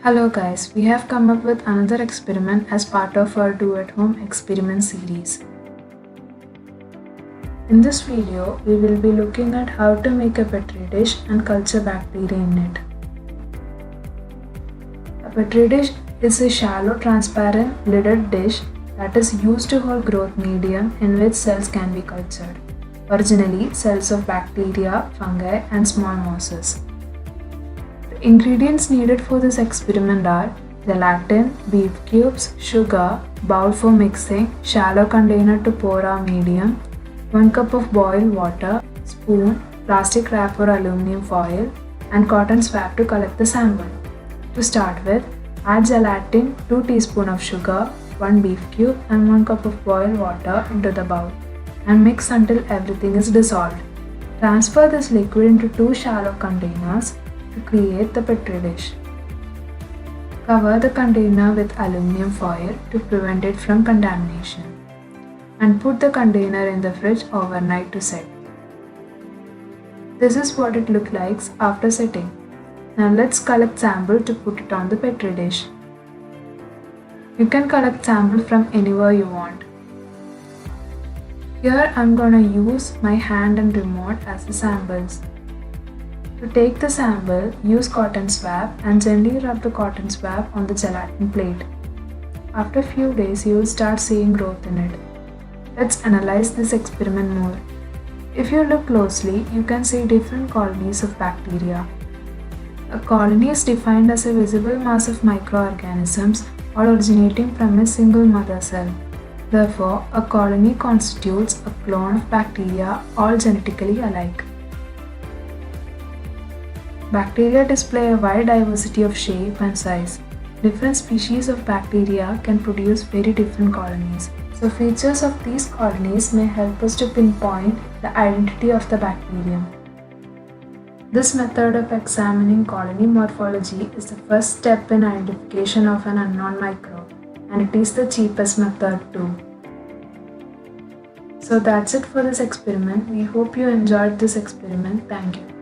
Hello guys, we have come up with another experiment as part of our Do at Home experiment series. In this video, we will be looking at how to make a Petri dish and culture bacteria in it. A Petri dish is a shallow, transparent, lidded dish that is used to hold growth medium in which cells can be cultured. Originally, cells of bacteria, fungi, and small mosses. The ingredients needed for this experiment are gelatin, beef cubes, sugar, bowl for mixing, shallow container to pour our medium, 1 cup of boiled water, spoon, plastic wrap or aluminum foil, and cotton swab to collect the sample. To start with, add gelatin, 2 teaspoons of sugar, 1 beef cube, and 1 cup of boiled water into the bowl and mix until everything is dissolved. Transfer this liquid into 2 shallow containers to create the Petri dish. Cover the container with aluminum foil to prevent it from contamination and put the container in the fridge overnight to set. This is what it looks like after setting. Now let's collect sample to put it on the Petri dish. You can collect sample from anywhere you want. Here I'm gonna use my hand and remote as the samples. To take the sample, use cotton swab and gently rub the cotton swab on the gelatin plate. After a few days, you will start seeing growth in it. Let's analyze this experiment more. If you look closely, you can see different colonies of bacteria. A colony is defined as a visible mass of microorganisms all originating from a single mother cell. Therefore, a colony constitutes a clone of bacteria all genetically alike. Bacteria display a wide diversity of shape and size. Different species of bacteria can produce very different colonies. So features of these colonies may help us to pinpoint the identity of the bacterium. This method of examining colony morphology is the first step in identification of an unknown microbe, and it is the cheapest method too. So that's it for this experiment. We hope you enjoyed this experiment. Thank you.